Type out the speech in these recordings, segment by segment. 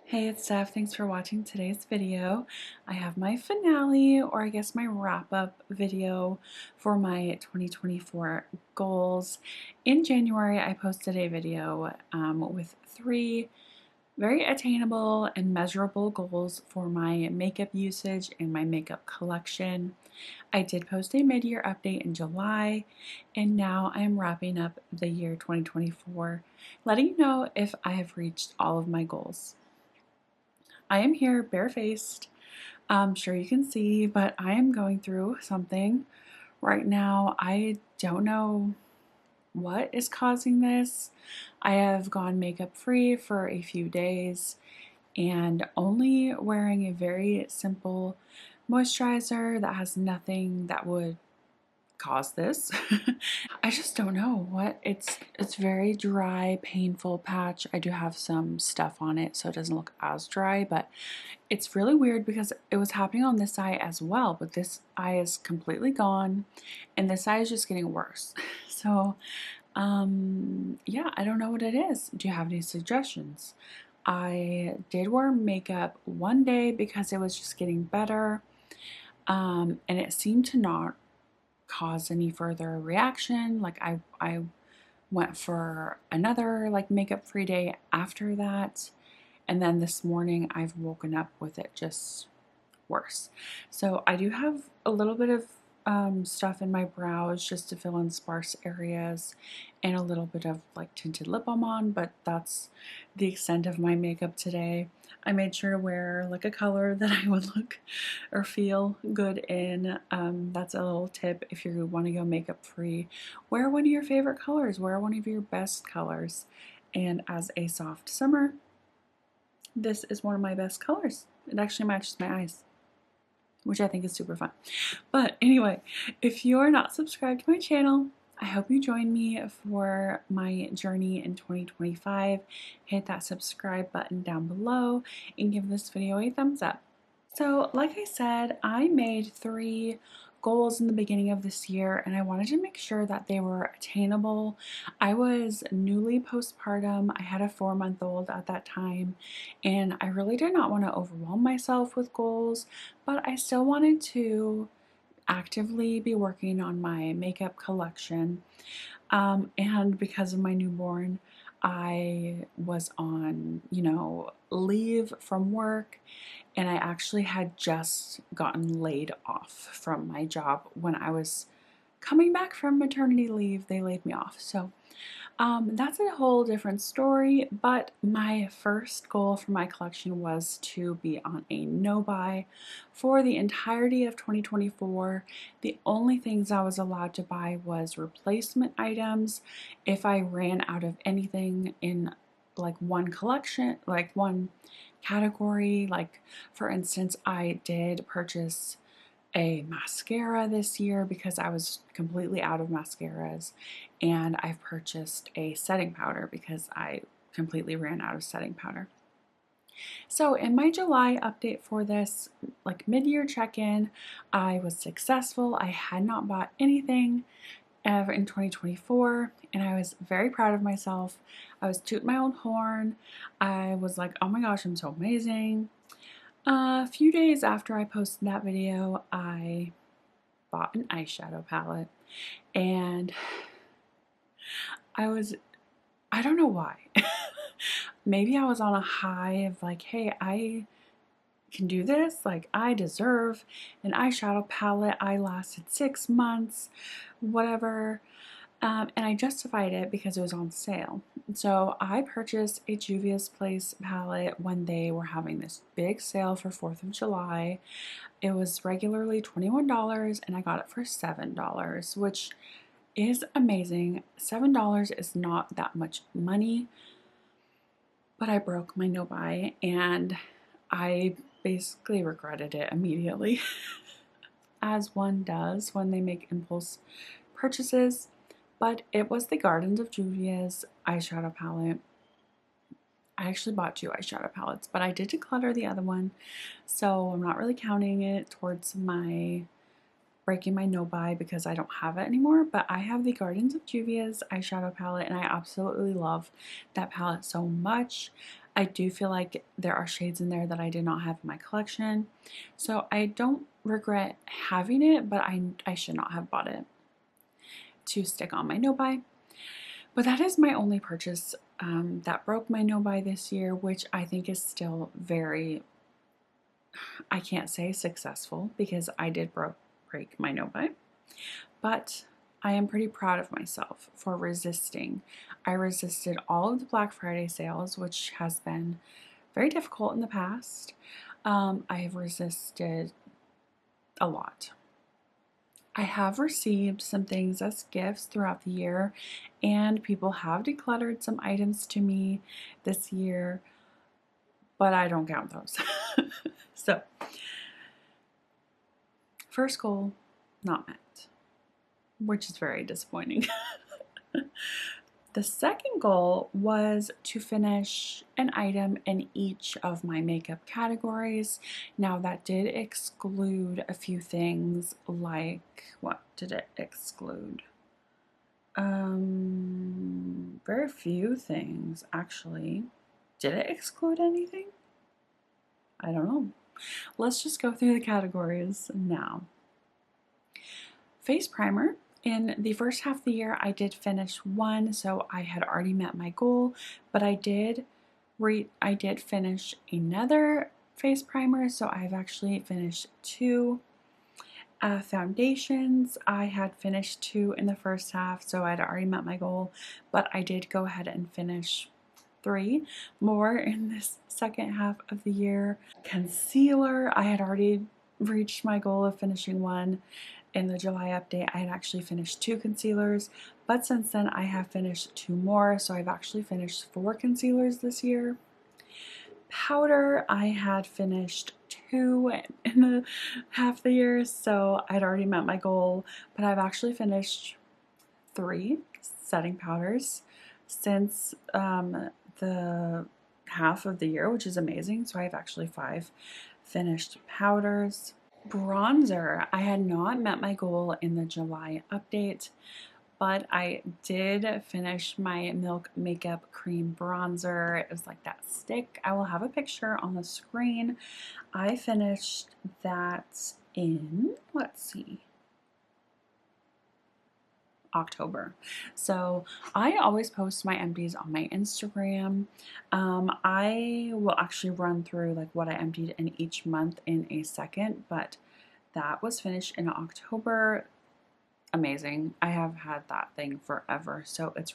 Hey, it's Steph. Thanks for watching today's video. I have my finale, or I guess my wrap-up video for my 2024 goals. In January, I posted a video with 3 very attainable and measurable goals for my makeup usage and my makeup collection. I did post a mid-year update in July, and now I am wrapping up the year 2024, letting you know if I have reached all of my goals. I am here barefaced. I'm sure you can see, but I am going through something right now. I don't know what is causing this. I have gone makeup free for a few days and only wearing a very simple moisturizer that has nothing that would cause this. I just don't know what it's very dry, painful patch. I do have some stuff on it so it doesn't look as dry, but it's really weird because it was happening on this eye as well, but this eye is completely gone and this eye is just getting worse. So yeah, I don't know what it is. Do you have any suggestions? I did wear makeup one day because it was just getting better, and it seemed to not cause any further reaction. Like I went for another like makeup free day after that, and then this morning I've woken up with it just worse. So I do have a little bit of stuff in my brows just to fill in sparse areas and a little bit of like tinted lip balm on, but that's the extent of my makeup today. I made sure to wear like a color that I would look or feel good in. That's a little tip if you want to go makeup free. Wear one of your favorite colors, wear one of your best colors. And as a soft summer, this is one of my best colors. It actually matches my eyes, which I think is super fun. But anyway, if you're not subscribed to my channel, I hope you join me for my journey in 2025. Hit that subscribe button down below and give this video a thumbs up. So like I said, I made 3 goals in the beginning of this year and I wanted to make sure that they were attainable. I was newly postpartum. I had a 4-month-old at that time and I really did not want to overwhelm myself with goals, but I still wanted to actively be working on my makeup collection. And because of my newborn, I was on, leave from work, and I actually had just gotten laid off from my job when I was coming back from maternity leave. They laid me off. So that's a whole different story, but my first goal for my collection was to be on a no-buy for the entirety of 2024. The only things I was allowed to buy was replacement items. If I ran out of anything in like one collection, like one category, like for instance, I did purchase a mascara this year because I was completely out of mascaras, and I've purchased a setting powder because I completely ran out of setting powder. So in my July update for this like mid-year check-in, I was successful. I had not bought anything ever in 2024 and I was very proud of myself. I was tooting my own horn. I was like, oh my gosh, I'm so amazing. A few days after I posted that video, I bought an eyeshadow palette and I don't know why. Maybe I was on a high of like, hey, I can do this. Like, I deserve an eyeshadow palette. I lasted 6 months, whatever. And I justified it because it was on sale. So I purchased a Juvia's Place palette when they were having this big sale for 4th of July. It was regularly $21 and I got it for $7, which is amazing. $7 is not that much money, but I broke my no buy and I basically regretted it immediately, as one does when they make impulse purchases. But it was the Gardens of Juvia's eyeshadow palette. I actually bought 2 eyeshadow palettes, but I did declutter the other one, so I'm not really counting it towards my breaking my no buy because I don't have it anymore. But I have the Gardens of Juvia's eyeshadow palette and I absolutely love that palette so much. I do feel like there are shades in there that I did not have in my collection. So I don't regret having it, but I should not have bought it to stick on my no-buy. But that is my only purchase that broke my no-buy this year, which I think is still very, I can't say successful because I did break my no-buy, but I am pretty proud of myself for resisting. I resisted all of the Black Friday sales, which has been very difficult in the past. I have resisted a lot. I have received some things as gifts throughout the year, and people have decluttered some items to me this year, but I don't count those. So, first goal, not met, which is very disappointing. The second goal was to finish an item in each of my makeup categories. Now that did exclude a few things, like, what did it exclude? Very few things actually. Did it exclude anything? I don't know. Let's just go through the categories now. Face primer. In the first half of the year, I did finish one, so I had already met my goal, but I did finish another face primer, so I've actually finished two. Foundations, I had finished two in the first half, so I'd already met my goal, but I did go ahead and finish 3 more in this second half of the year. Concealer, I had already reached my goal of finishing one. In the July update, I had actually finished 2 concealers, but since then I have finished 2 more, so I've actually finished 4 concealers this year. Powder, I had finished 2 in the half the year, so I'd already met my goal, but I've actually finished 3 setting powders since the half of the year, which is amazing. So I have actually 5 finished powders. Bronzer, I had not met my goal in the July update, but I did finish my Milk Makeup Cream Bronzer. It was like that stick. I will have a picture on the screen. I finished that in, let's see, October. So I always post my empties on my Instagram. I will actually run through like what I emptied in each month in a second, but that was finished in October. Amazing. I have had that thing forever, so it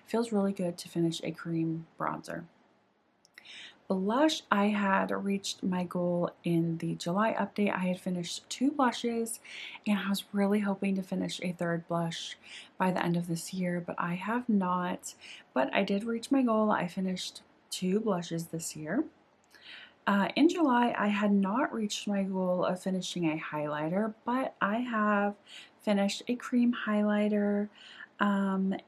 feels really good to finish a cream bronzer. Blush, I had reached my goal in the July update. I had finished 2 blushes, and I was really hoping to finish a 3rd blush by the end of this year, but I have not. But I did reach my goal. I finished 2 blushes this year. In July, I had not reached my goal of finishing a highlighter, but I have finished a cream highlighter.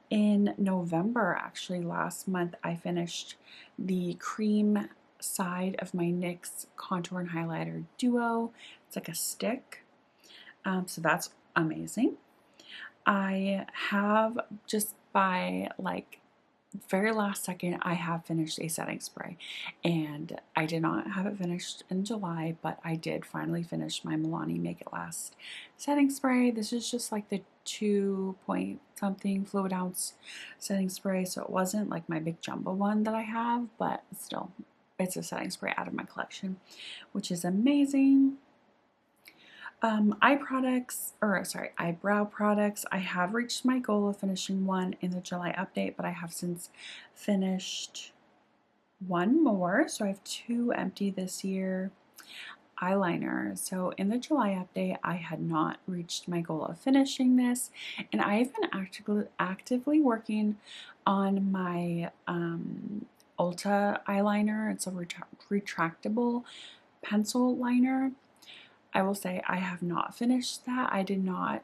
In November, actually last month, I finished the cream side of my NYX Contour and Highlighter Duo. It's like a stick, so that's amazing. I have, just by like very last second, I have finished a setting spray, and I did not have it finished in July, but I did finally finish my Milani Make It Last setting spray. This is just like the 2 point something fluid ounce setting spray, so it wasn't like my big jumbo one that I have, but still, it's a setting spray out of my collection, which is amazing. Eyebrow products. I have reached my goal of finishing 1 in the July update, but I have since finished 1 more, so I have 2 empty this year. Eyeliner. So in the July update, I had not reached my goal of finishing this, and I've been actively working on my Ulta eyeliner. It's a retractable pencil liner. I will say I have not finished that. I did not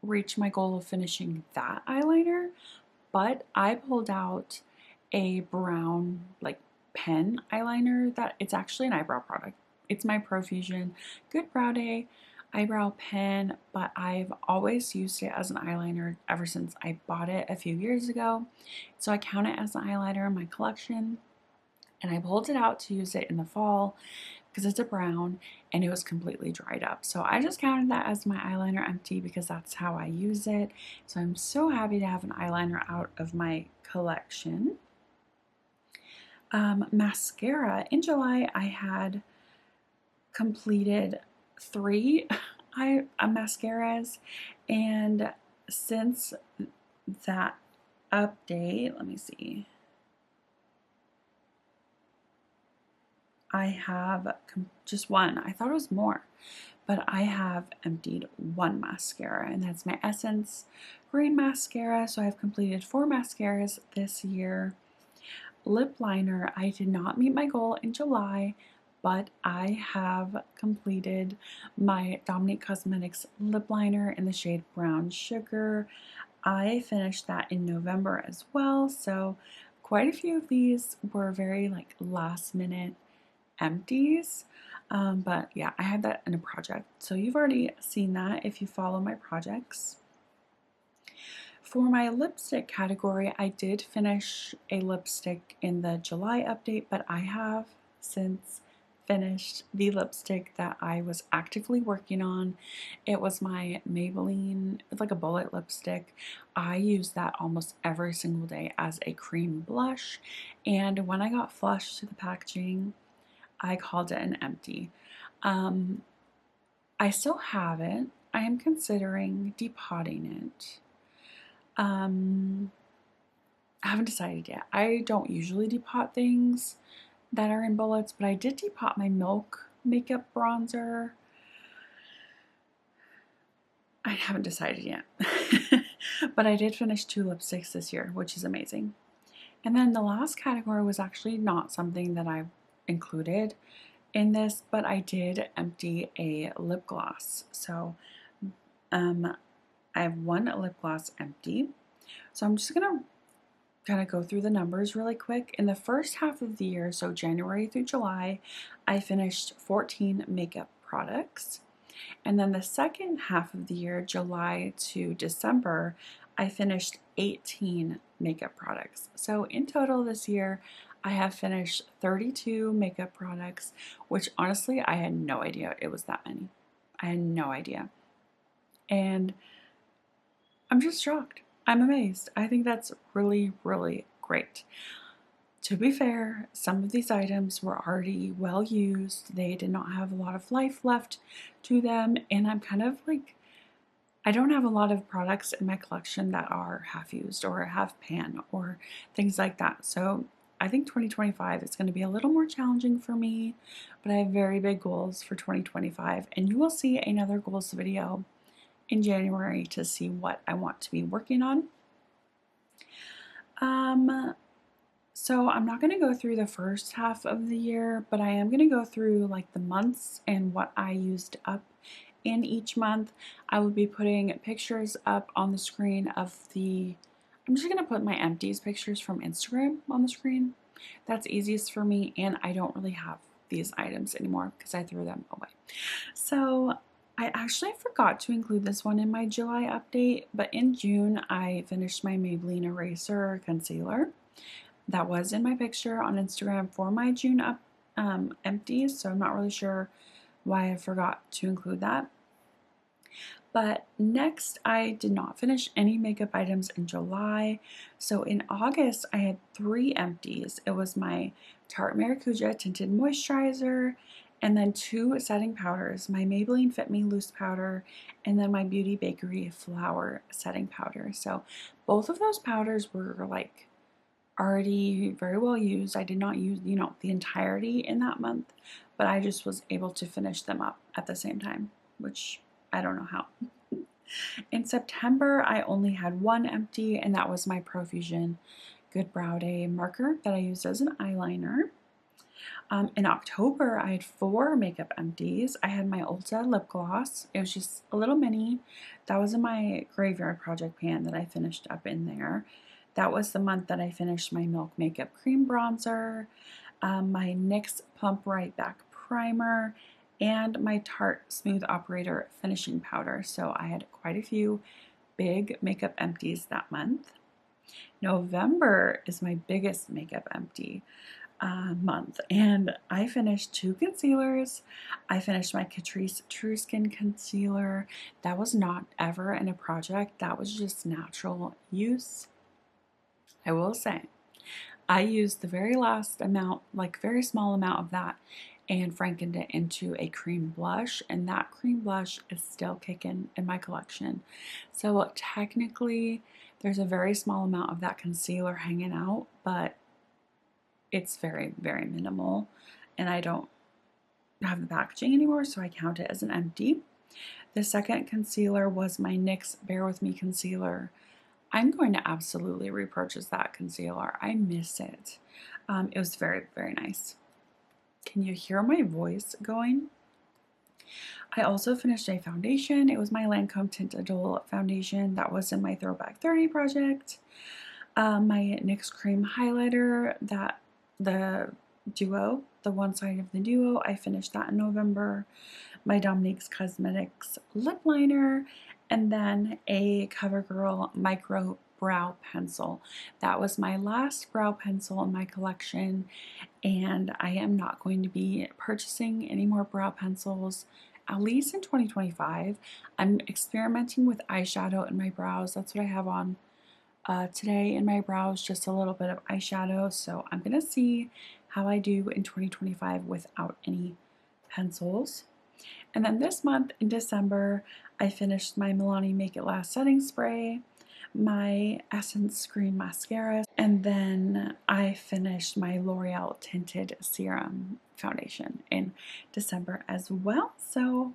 reach my goal of finishing that eyeliner, but I pulled out a brown like pen eyeliner that it's actually an eyebrow product. It's my Profusion Good Brow Day eyebrow pen, but I've always used it as an eyeliner ever since I bought it a few years ago. So I count it as an eyeliner in my collection. and I pulled it out to use it in the fall because it's a brown and it was completely dried up. So I just counted that as my eyeliner empty because that's how I use it. So I'm so happy to have an eyeliner out of my collection. Mascara. In July, I had completed 3 mascaras, and since that update, let me see, I have just one. I thought it was more, but I have emptied 1 mascara, and that's my Essence Green Mascara. So I've completed 4 mascaras this year. Lip liner, I did not meet my goal in July, but I have completed my Dominique Cosmetics lip liner in the shade Brown Sugar. I finished that in November as well, so quite a few of these were very like last minute empties. But yeah, I had that in a project, so you've already seen that if you follow my projects. For my lipstick category, I did finish a lipstick in the July update, but I have since finished the lipstick that I was actively working on. It was my Maybelline, it's like a bullet lipstick. I use that almost every single day as a cream blush, and when I got flushed to the packaging, I called it an empty. I still have it. I am considering depotting it. I haven't decided yet. I don't usually depot things that are in bullets, but I did depot my Milk makeup bronzer. I haven't decided yet. But I did finish 2 lipsticks this year, which is amazing. And then the last category was actually not something that I included in this, but I did empty a lip gloss. So I have 1 lip gloss empty. So I'm just gonna kind of go through the numbers really quick. In the first half of the year, so January through July, I finished 14 makeup products. And then the second half of the year, July to December, I finished 18 makeup products. So in total this year, I have finished 32 makeup products, which honestly, I had no idea it was that many. I had no idea. And I'm just shocked. I'm amazed. I think that's really, really great. To be fair, some of these items were already well used. They did not have a lot of life left to them, and I'm kind of like, I don't have a lot of products in my collection that are half used or half pan or things like that. So I think 2025 is going to be a little more challenging for me, but I have very big goals for 2025, and you will see another goals video in January to see what I want to be working on. So I'm not going to go through the first half of the year, but I am going to go through like the months and what I used up in each month. I will be putting pictures up on the screen of I'm just going to put my empties pictures from Instagram on the screen. That's easiest for me, and I don't really have these items anymore because I threw them away. So I actually forgot to include this one in my July update, but in June I finished my Maybelline Eraser Concealer. That was in my picture on Instagram for my June empties, so I'm not really sure why I forgot to include that. But next, I did not finish any makeup items in July. So in August, I had 3 empties. It was my Tarte Maracuja Tinted Moisturizer, and then 2 setting powders, my Maybelline Fit Me Loose Powder, and then my Beauty Bakery Flour Setting Powder. So both of those powders were like already very well used. I did not use, the entirety in that month, but I just was able to finish them up at the same time, which I don't know how. In September, I only had 1 empty, and that was my Profusion Good Brow Day marker that I used as an eyeliner. In October, I had 4 makeup empties. I had my Ulta lip gloss. It was just a little mini. That was in my Graveyard Project pan that I finished up in there. That was the month that I finished my Milk Makeup Cream Bronzer, my NYX Plump Right Back Primer, and my Tarte Smooth Operator Finishing Powder. So I had quite a few big makeup empties that month. November is my biggest makeup empty. month, and I finished 2 concealers. I finished my Catrice True Skin Concealer. That was not ever in a project, that was just natural use. I will say, I used the very last amount, like very small amount of that, and frankened it into a cream blush, and that cream blush is still kicking in my collection. So technically, there's a very small amount of that concealer hanging out, but it's very, very minimal, and I don't have the packaging anymore, so I count it as an empty. The second concealer was my NYX Bare With Me concealer. I'm going to absolutely repurchase that concealer. I miss it. It was very, very nice. Can you hear my voice going? I also finished a foundation. It was my Lancome Tint Idole foundation that was in my Throwback 30 project. My NYX Cream Highlighter, the duo, the one side of the duo, I finished that in November. My Dominique's Cosmetics lip liner, and then a CoverGirl micro brow pencil. That was my last brow pencil in my collection, and I am not going to be purchasing any more brow pencils, at least in 2025. I'm experimenting with eyeshadow in my brows. That's what I have on today in my brows, just a little bit of eyeshadow. So I'm going to see how I do in 2025 without any pencils. And then this month in December, I finished my Milani Make It Last setting spray, my Essence Cream mascara, and then I finished my L'Oreal Tinted Serum foundation in December as well. So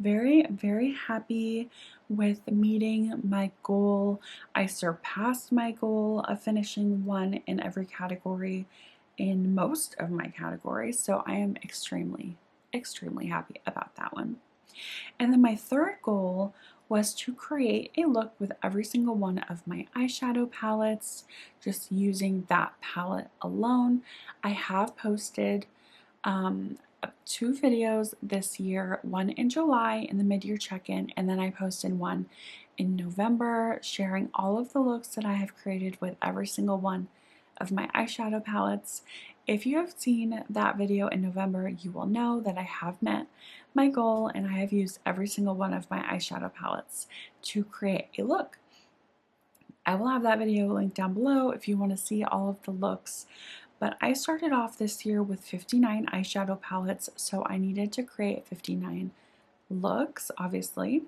very, very happy with meeting my goal. I surpassed my goal of finishing 1 in every category in most of my categories, so I am extremely happy about that one. And then my third goal was to create a look with every single one of my eyeshadow palettes, just using that palette alone. I have posted 2 videos this year, one in July in the mid-year check-in, and then I posted one in November sharing all of the looks that I have created with every single one of my eyeshadow palettes. If you have seen that video in November, you will know that I have met my goal and I have used every single one of my eyeshadow palettes to create a look. I will have that video linked down below if you want to see all of the looks. But I started off this year with 59 eyeshadow palettes, so I needed to create 59 looks, obviously.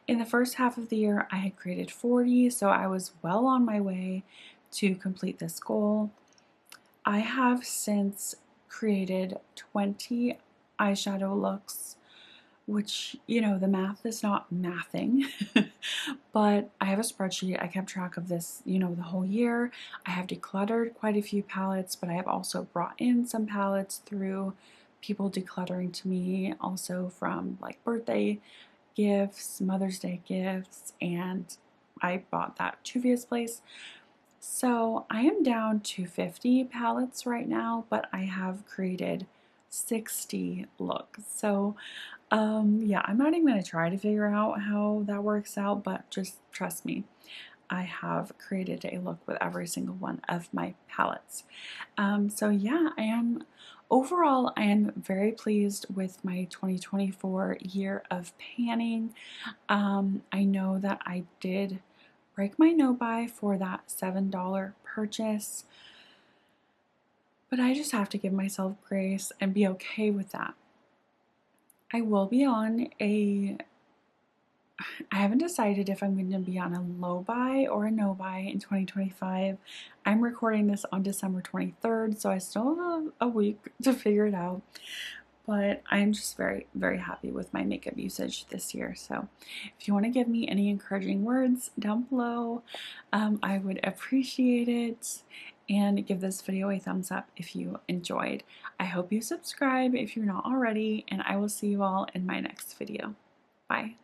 In the first half of the year, I had created 40, so I was well on my way to complete this goal. I have since created 20 eyeshadow looks, which, you know, the math is not mathing, but I have a spreadsheet. I kept track of this, you know, the whole year. I have decluttered quite a few palettes, but I have also brought in some palettes through people decluttering to me, also from like birthday gifts, Mother's Day gifts, and I bought that Juvia's Place. So I am down to 50 palettes right now, but I have created 60 looks. So yeah, I'm not even going to try to figure out how that works out, but just trust me, I have created a look with every single one of my palettes. So yeah, overall, I am very pleased with my 2024 year of panning. I know that I did break my no-buy for that $7 purchase, but I just have to give myself grace and be okay with that. I will be on I haven't decided if I'm going to be on a low buy or a no buy in 2025. I'm recording this on December 23rd, so I still have a week to figure it out. But I'm just very, very happy with my makeup usage this year. So if you want to give me any encouraging words down below, I would appreciate it. And give this video a thumbs up if you enjoyed. I hope you subscribe if you're not already, and I will see you all in my next video. Bye.